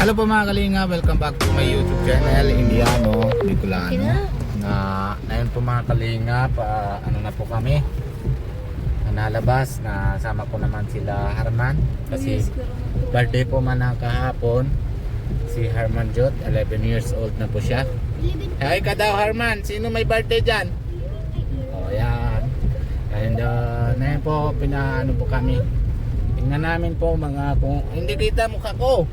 Hello po mga kalinga, welcome back to my YouTube channel, Indiano Bicolano. Ngayon po mga kalinga, ano na po kami, nalabas, nasama ko naman sila Harman. Kasi birthday po man na kahapon, si Harman Jot, 11 years old na po siya. Hey ka daw Harman, sino may birthday dyan? O yan. And ngayon po, pinaano po kami. Tingnan namin po mga, kung hindi kita mukha ko.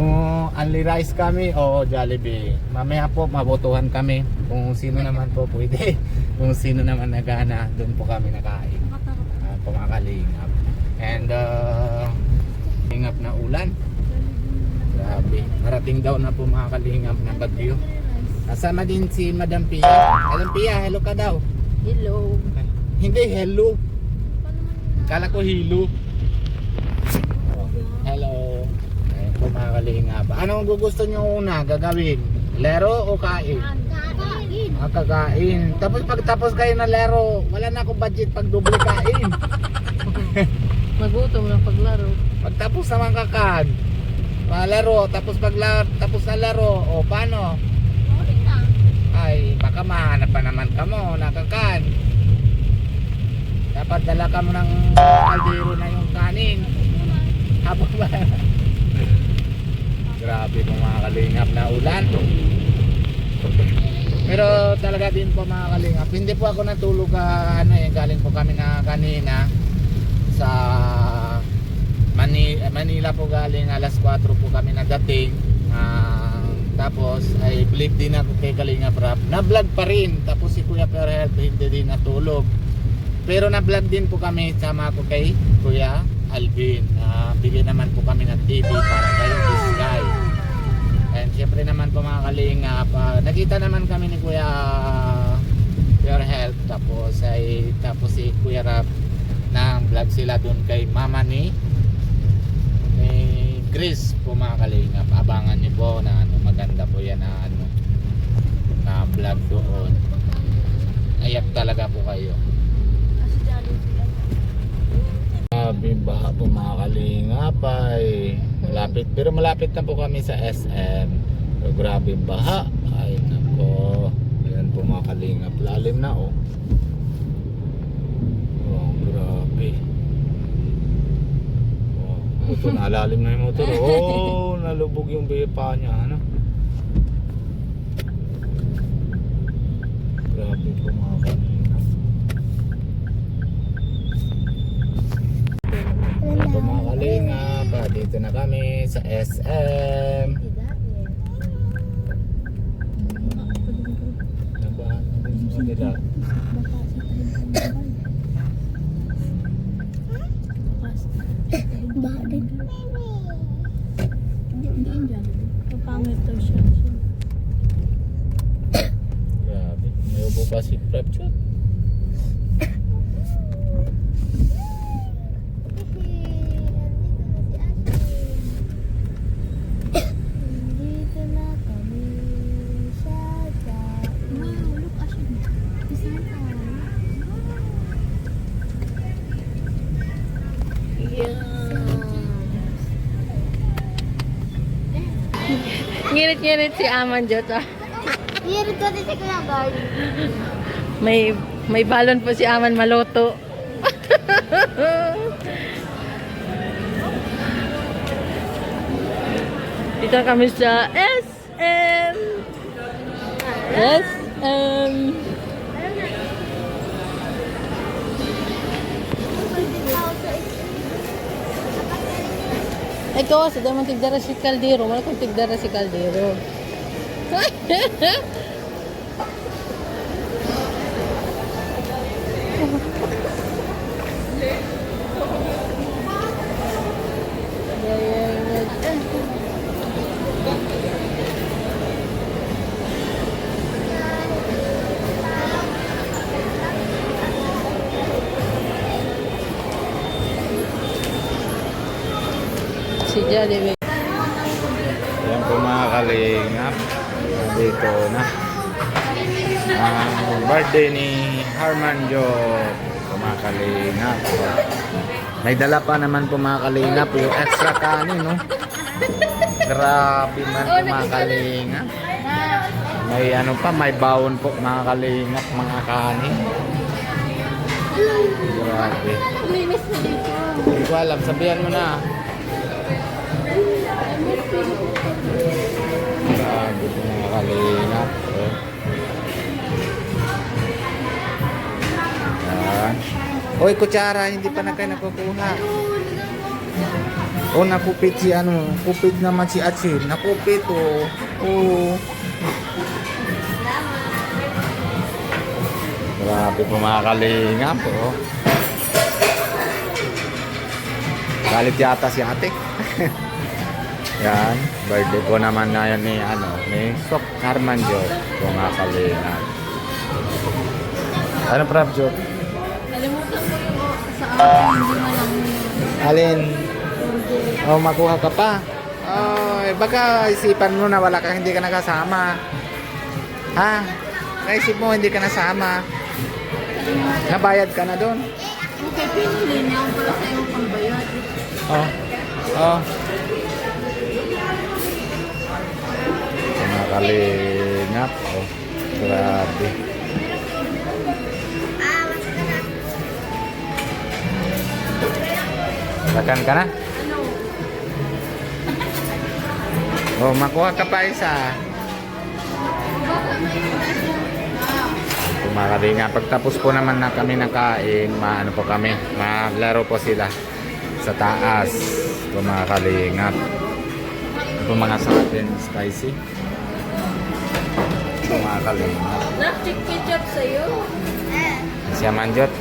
Kung only rice kami o Jollibee. Mamaya po mabotohan kami kung sino naman po pwede. Kung sino naman nagana, doon po kami nakain. Pumakalingap. And lingap na ulan. Grabe. Marating daw na po mga kalingap na bagyo. Kasama din si Madam Pia. Madam Pia, hello ka daw. Hello. Hindi, hello. Kala ko hilo. Hello. Ayun po mga kalingap. Anong gusto nyo una gagawin? Lero o kain? Kakain. Kakain. Tapos pagtapos kayo ng lero, wala na akong budget pag doble kain. Magutom ng paglaro. Pagtapos naman kakan. Laro, tapos tapos na laro, o paano? Ay, baka mahanap pa naman ka mo, nakakan. Dapat dala ka mo ng kaldero na yung kanin. Habang ba? Grabe po mga kalingap na ulan. Pero talaga din po mga kalingap, hindi po ako natulog galing po kami na kanina sa Manila po, galing alas 4 po kami nadating. Tapos ay believe din ako kay Kalingap Rap. Na-vlog pa rin. Tapos si Kuya Perhealth hindi din natulog. Pero na-vlog din po kami, sama ko kay Kuya Alvin. Bigyan naman po kami ng TV para kayo this guy. And syempre naman po mga Kalingap, nakita naman kami ni Kuya Perhealth. Tapos si Kuya Rap na vlog sila doon kay mama ni Chris po mga kalingap. Abangan niyo po na maganda po yan na vlog doon. Ayak talaga po kayo. Grabe baha po mga kalingap ay malapit, pero malapit na po kami sa SM. So, grabe baha. Ay nako, yan po mga kalingap, lalim na oh. Oh grabe. Motor, nalalim na yung motor. Oh, nalubog yung bipa niya, ano? Grabe po mga kanina. Ayan po mga kalinga, dito na kami sa SM. Nabahan na din sa nila. Bakit? Hindi dyan. Kapangit daw siya. Grabe, may ubo pa si Prep Shot. Dito na kami sa wow, look Ashin. Isang tayo. Ngirit-ngirit si Aman Jota. Ngirit ko din si Kuya Guard. May balon po si Aman Maloto. Dito kami sa SM. SM. Ito, sa damang tigdara si Caldero. Wala kong tigdara si Caldero. Si Jollibee. Yan po mga kalingap, dito na ang birthday ni Harman Jo, mga kalingap. May dala pa naman po mga kalingap yung extra kanin, no? Grabe man po mga kalingap. May ano pa, may bawon po mga kalingap, mga kanin. Grabe. Naglinis na dito. Hindi ko alam, sabihan mo na. Grabe po mga kalingap. Oh. Yan. Hoy, kutsara, hindi pa na kayo nakukuha. Oh, nakupit si ano, kupit naman si Achille. Nakupit, oh. Oh. Grabe po mga kalingap, oh. Galit yata si ate. Yan, birthday ko naman na yan ni, ano, ni Sok Armanjo. Po mga kalingap. Ano prab, Jot? Nalimutan ko yung sa hindi na lang Alin? Oh, makuha ka pa. Oh, baka isipan mo na wala ka, hindi ka nakasama. Ha? Naisip mo hindi ka nasama. Nabayad ka na doon. Okay, pinili niya ang pala sa'yo pambayad. Oh. Oh. Mga kalingap. Oh. Grabe. Lakan ka na? Oh, makuha ka pa isa. Mga kalingap, pagtapos po naman na kami nakain, maano po kami, maglaro po sila sa taas. Ito mga kalingap. Ito mga sa atin, spicy. Ito mga kalingap. Nak, ketchup sa'yo. Siya manjot.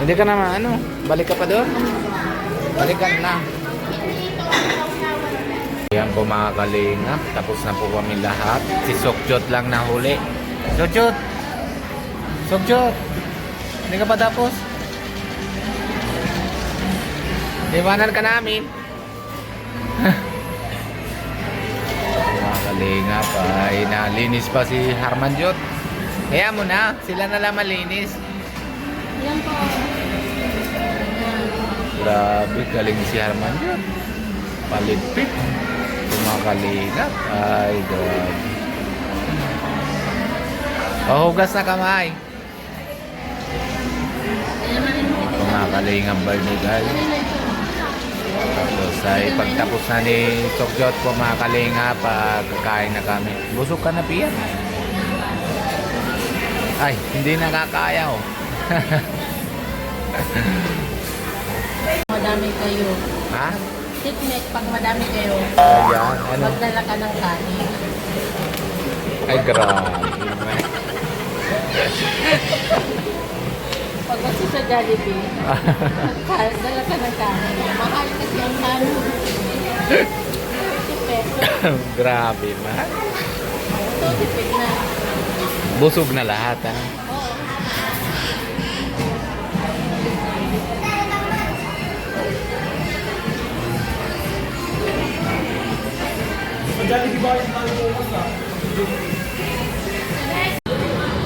Hindi ka naman, ano, balik ka pa doon? Balikan na. Yan po mga kalingap, tapos na po kami lahat. Si Sokjot lang nahuli. Sokjot! Sokjot! Hindi ka pa tapos? Iwanan ka namin. Mga kalingap, ay nalinis pa si Harmanjot. Kaya mo na, sila na lang malinis. Yan po. Grabe, galing si Harmanjot. Paligpit. Mga kalingap. Ay, grabe. Oh, hugas na kamay. Mga kalingap birthday guys. Tapos ay pagtapos na ni Sokjot po mga kalingap, kakain na kami. Busog ka na, Pia? Ay, hindi nakakaya oh. Madami kayo. Ha? Tikmek, pag madami kayo, Ayan, ano? magdala ka ng kanin. Ay, grabe. Pag kasi sa Jollibee, dala ka ng kanin. Mahal kasi ang kanin. 30 pesos. Grabe, man. Ito, tipid na. Busog na lahat, ha? Oo.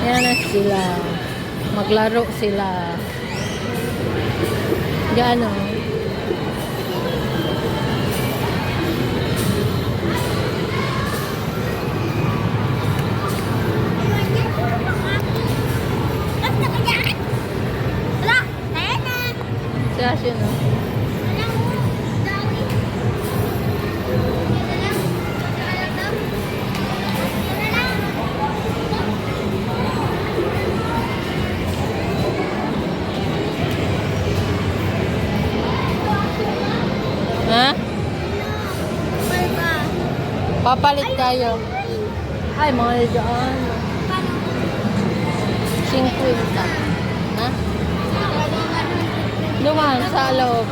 Yan na sila. Maglaro sila. Gaano? Siya siya, no? Ha? Papalit tayo. Ay, mahal dyan. 50. Ha? Duman, sa loob.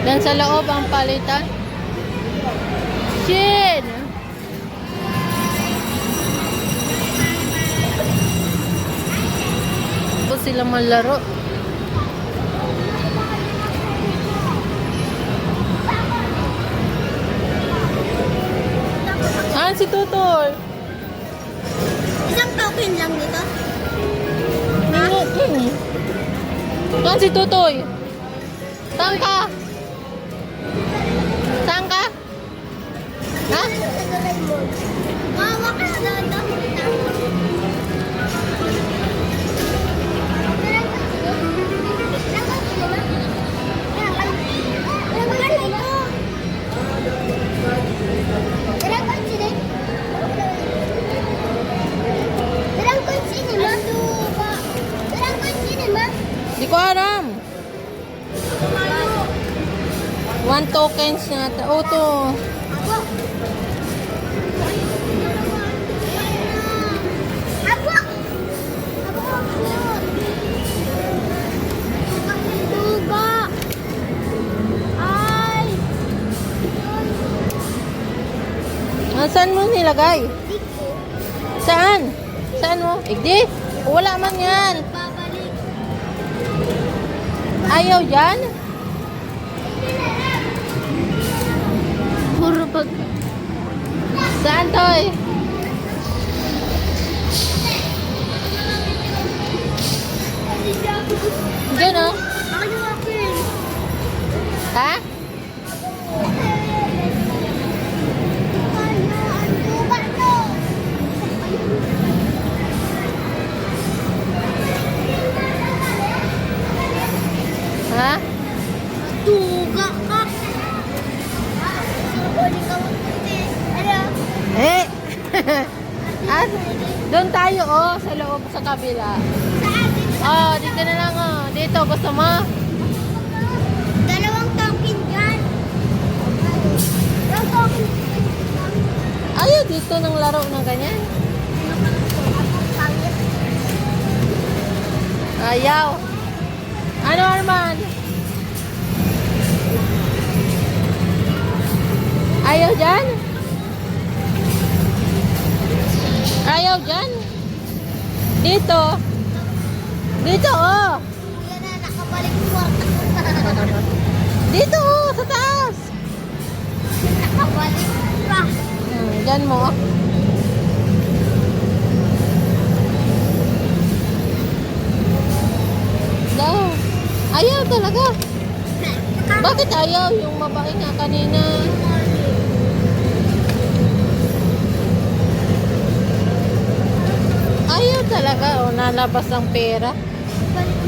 Dan sa loob ang palitan. Shin! Tapos sila malaro. Ah, si Tutoy. Isang token lang dito? Saan si Tutoy? Saan ka? Saan ka? Ha? Mama ka na Di ko alam. 1 tokens na. Oh, to. Saan mo nilagay? Saan? Saan mo? Igdi? Wala man yan. Ayaw dyan? Puro pag... Saan to eh? Dyan oh. Ha? Ha? Tuga ka. Eh! At doon tayo oh, sa loob sa kabila. Oh, dito na lang oh. Dito, gusto mo? Dalawang token dyan. Dalawang token. Ayaw dito ng laro ng ganyan. Ayaw. Ano, Arman? Ayaw dyan? Ayaw dyan? Dito. Dito, oh. Yan na, nakabalik mo. Dito, oh, sa taas. Nakabalik pa. Dyan mo. Daw. Ayaw talaga. Bakit ayaw? Yung babae nga kanina. Ayaw talaga. O, nalabas ang pera.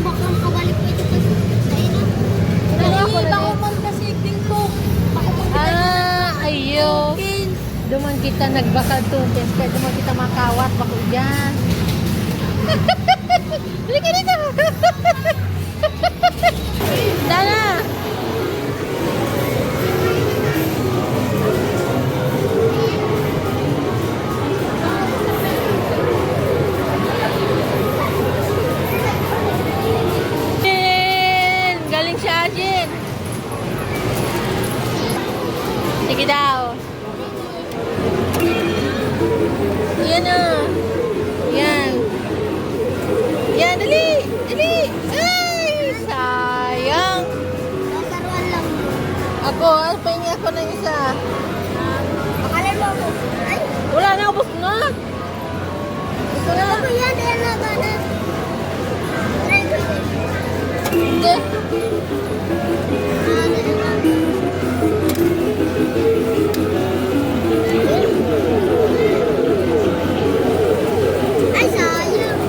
Baka makabalik mo ito sa ina. Baka magkasiting ko. Ayaw. Duman kita nagbakal tubig. Kaya duman kita makawat. Bako dyan. Halika dito. Sana. Galing si Ajin. Sige daw. Yan na. Yan. Yan, dali. Dali. Ay, sayang. Kasaruan lang. Ako, pahingi ako ng isa. Makalan mo ako. Ay, Wala na, ubos na. Ito na. ano yan? Yan na ba na? Try ko din. Hindi. Ganun lang. Ay, sayang.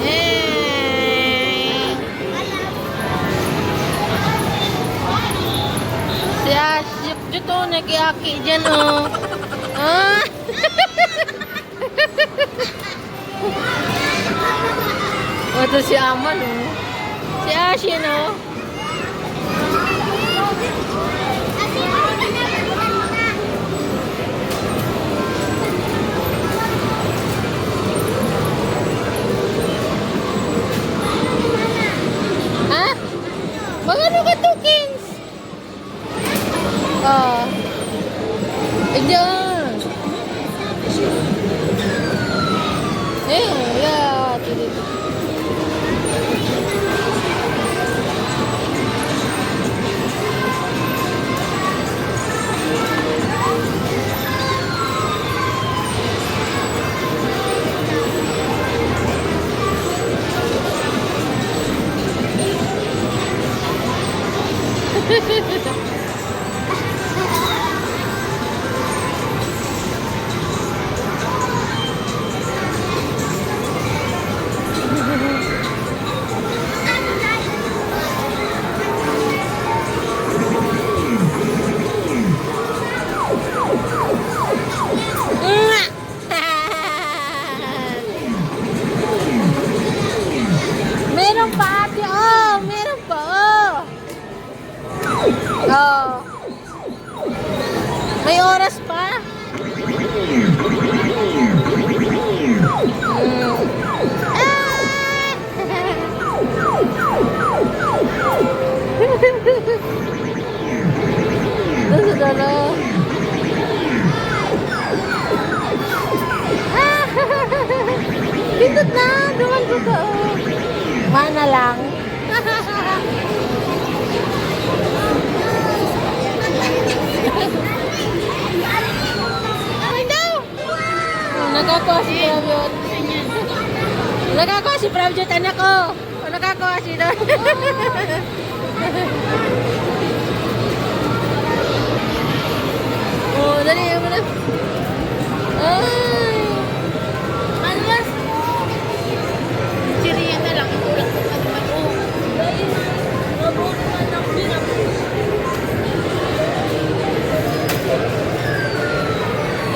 Eh. Si Asyik dito, nag-iaki dyan, oh. Ah. Ito si Aman, oh. Si Ashin, oh. Ha? Magano ka tokens? Ah. Ayan. Eh, yeah. Meron pa ate, oh! Meron pa, oh! Oh. May oras pa. Doon sa dulo. Pindot na! Duman ko ka, oh. Mana lang. Ay, daw! Oh, nagkakuha si Pravjot. Nagkakuha si Pravjot, anak ko. Oh, nagkakuha si doon. Oh, dali mo na. Ay! Ano ba? Siriyan na lang. Ito lang kung ano man. Oh. Dahil, mabuti man ang hirap.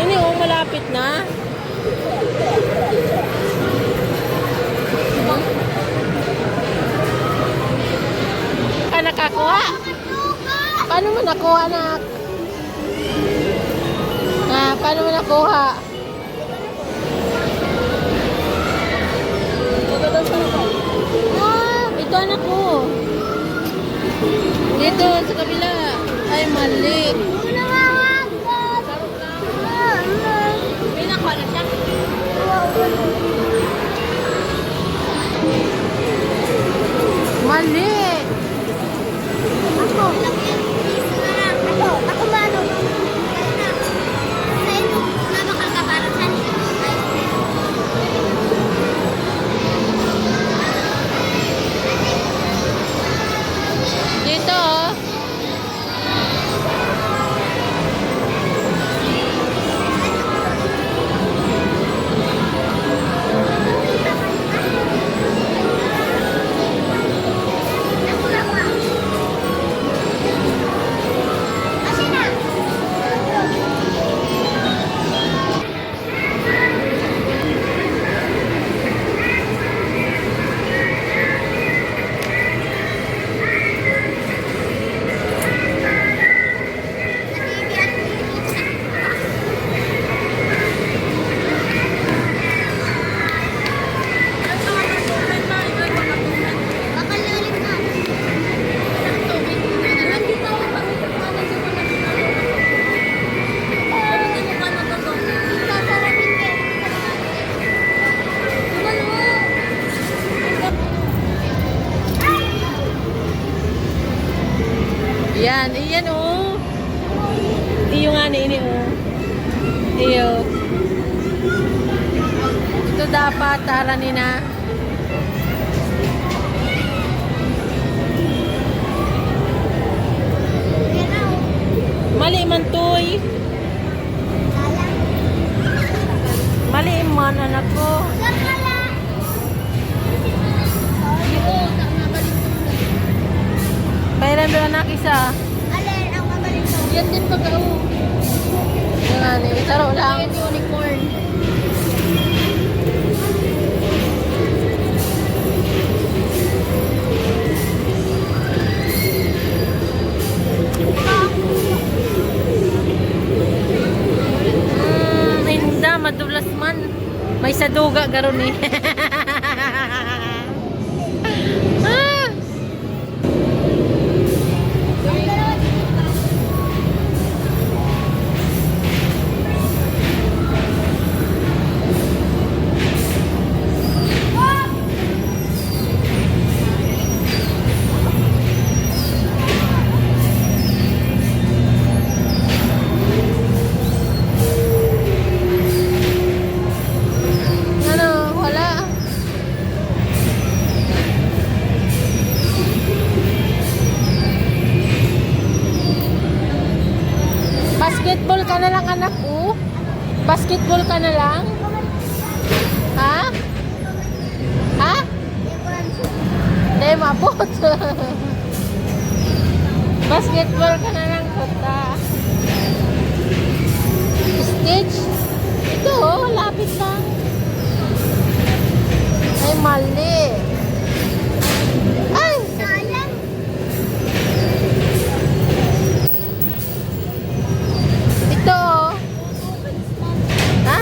Ini, oh, malapit na. Ah, nakakuha? Paano mo nakuha, anak? Ah, paano mo nakuha? Ah, ito anak ko. Dito, sa kabila. Ay, mali. Pinakuha na siya. Mali. Ako ba ano? Sa inyo, napakakaparasan. Dito, oh. Yan, iyan oh. Iyo nga ni ini oh. Iyo. Ito dapat taranin na. Mali man toy. Mali man anak ko. Bayran doon anak isa. Alin, ang mabalik ko. Yan din pag-ao. Yan, itaro lang. Yan unicorn. Hinda, madulas man. May saduga garon eh. Ah! Ano, wala. ka na lang anak ko? Basketball ka na lang? Ha? Ha? Hindi, mabot. Basketball ka na lang punta. Stitch? Ito oh, lapit lang. Ay, mali. Ay! Sayang. Ito oh. Ha?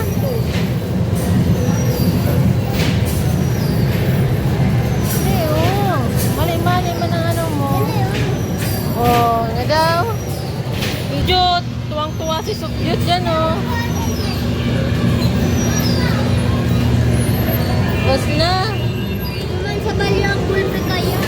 Hindi oh. Mali-mali man ang ano mo. Oh, nga daw. Jut, tuwang-tuwa si Sukyut dyan oh. Bus na. Naman sa balyang pulpe kayo.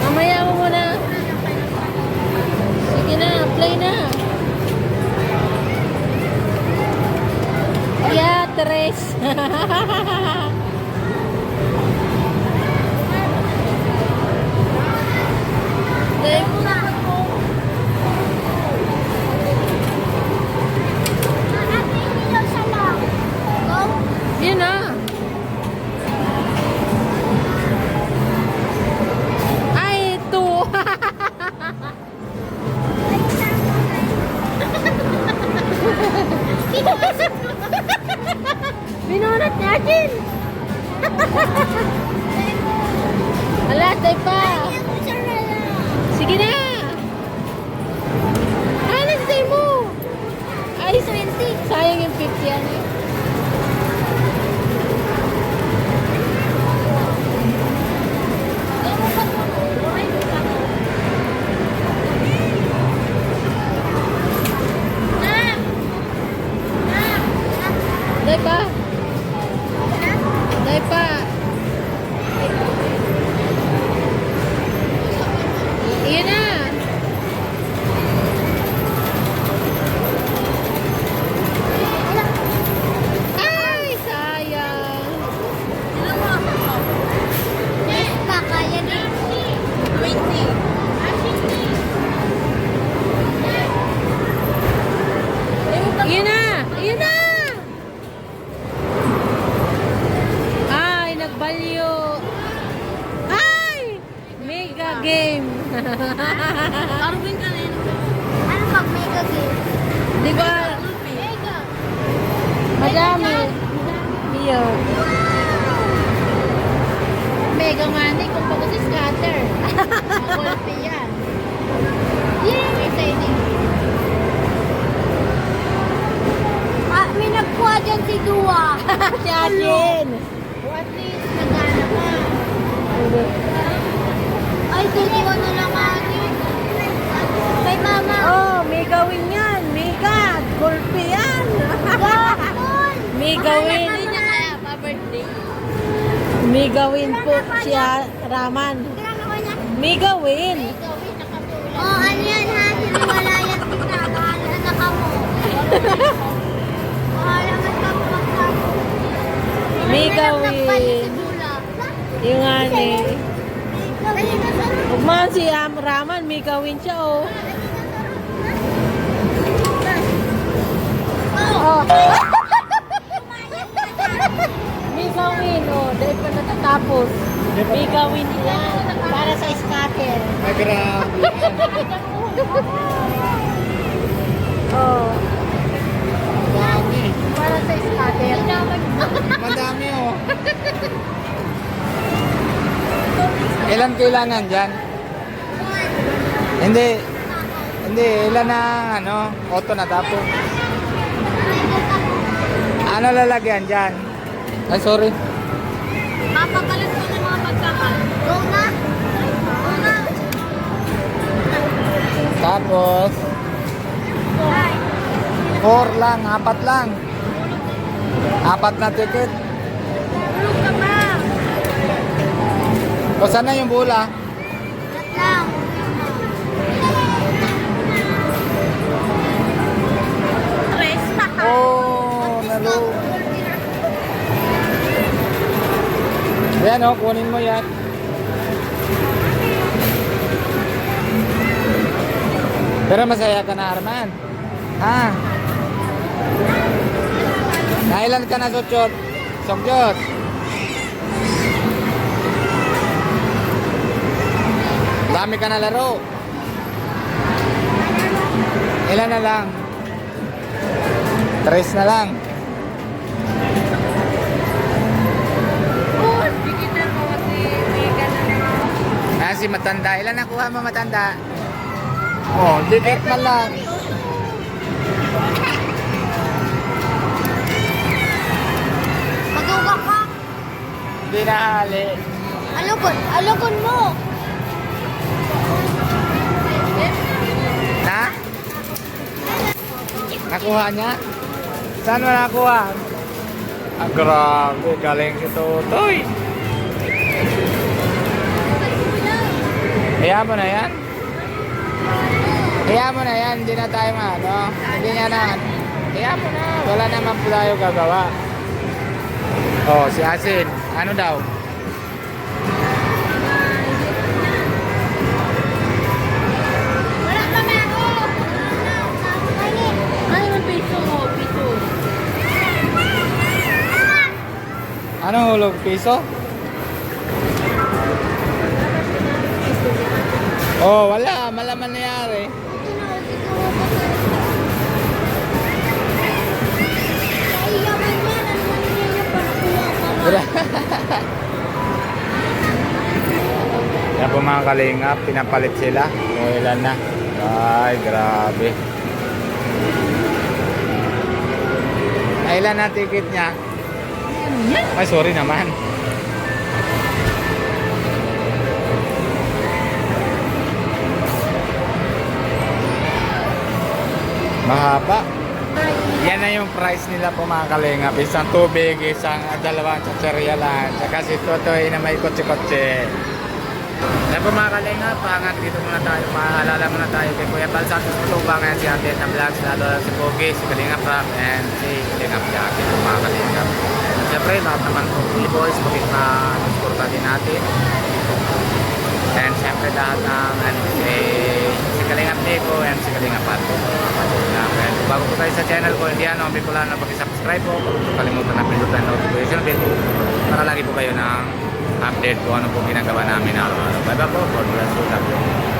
Mamaya mo muna. Sige na, play na. Yeah, Tres. Play mo na. Yun na. Ay, ito. Binunot natin. Ala, tayo pa. Sige na. Ano sa'yo mo? Ay, 20. Sayang yung 50 yan eh. Day pa. Day pa. Iyan na. Ay, sayang. Kaya na. 20. Iyan na. Iyan na. Ay, nagbalyo. Ay! Mega game. Arvin ka rin. Ano pag mega game? Di ba? Mega. Madami. Iyon. Mega money kung pag si scatter. Golpe yan. Yay! Exciting. Ah, may nagkuha dyan si Dua. Si Akin. At least, nagana ka. Ay, dito na lang akin. Kay mama. Oh, mega win yan. Mega. Golpe yan. Gapon. Mega win. Hindi niya kaya pa-birthday. Mega win po si Raman. Kailangan ko niya. Mega win. Oh, ano yan ha? Sinawalayan kita. Bahala na ka mo. Bahala na ka mo. Mega win. Yung nga ni. Ugman si Raman, mega win siya oh. Oh. Mega ilan nandyan? Hindi. Hindi, ilan na ano, auto na tapo. Ano lalagyan dyan? Ay, sorry. Mapagalit ko ng mga pagkakan. Go na. Go na. Tapos, 4 lang, 4 lang. 4 na ticket. Tulog ka pa. O, saan na yung bula? Lat lang. Tres. Oh, nalo. Ayan o, kunin mo yan. Pero masaya ka na, Arman. Ha? Nailan ka na, Sochot? Sokyot? Dami ka na laro. Ilan na lang? 3 na lang. Si matanda. Ilan nakuha mo matanda? Oh, dikit man lang. Maduga ka. Hindi na ali. Alokon mo. Na? Nakuha niya? Saan mo nakuha? Ah, grabe. Galing si Totoy. Kaya mo na yan? Kaya mo na yan. Hindi na tayo ano. Hindi niya na. Kaya mo na. Wala naman po tayo gagawa. Oh, si Asin. Ano daw? Wala pa na ako. Ano yung piso mo? Piso. Ano hulog? Piso? Oh, wala. Malaman nangyari. Yan po mga kalingap, pinapalit sila. O ilan na. Ay, grabe. Ay, ilan na ticket niya? Ay, sorry naman. Mahaba. Yan na yung price nila po mga kalingap. Isang tubig, isang dalawang tsatseryalan. Saka si Totoy na may kotse-kotse. Yan po mga kalingap, hangat dito muna tayo. Maalala muna tayo kay Kuya Bal Santos Matubang. Ngayon si Ate na vlogs, lalo si Pogi, si Kalingap Rap, and si Kalingap Jackie po mga kalingap. At syempre, lahat naman po Bully Boys, bakit ma-suporta din natin. And syempre lahat ng si Kalingap Nico and si Kalingap Pato. And bago po kayo sa channel ko, Indiano, Bicolano, pag-subscribe po. Huwag kalimutan na pindutan ang notification bell para lagi po kayo ng update kung ano po ginagawa namin araw-araw. Bye bye po. God bless you.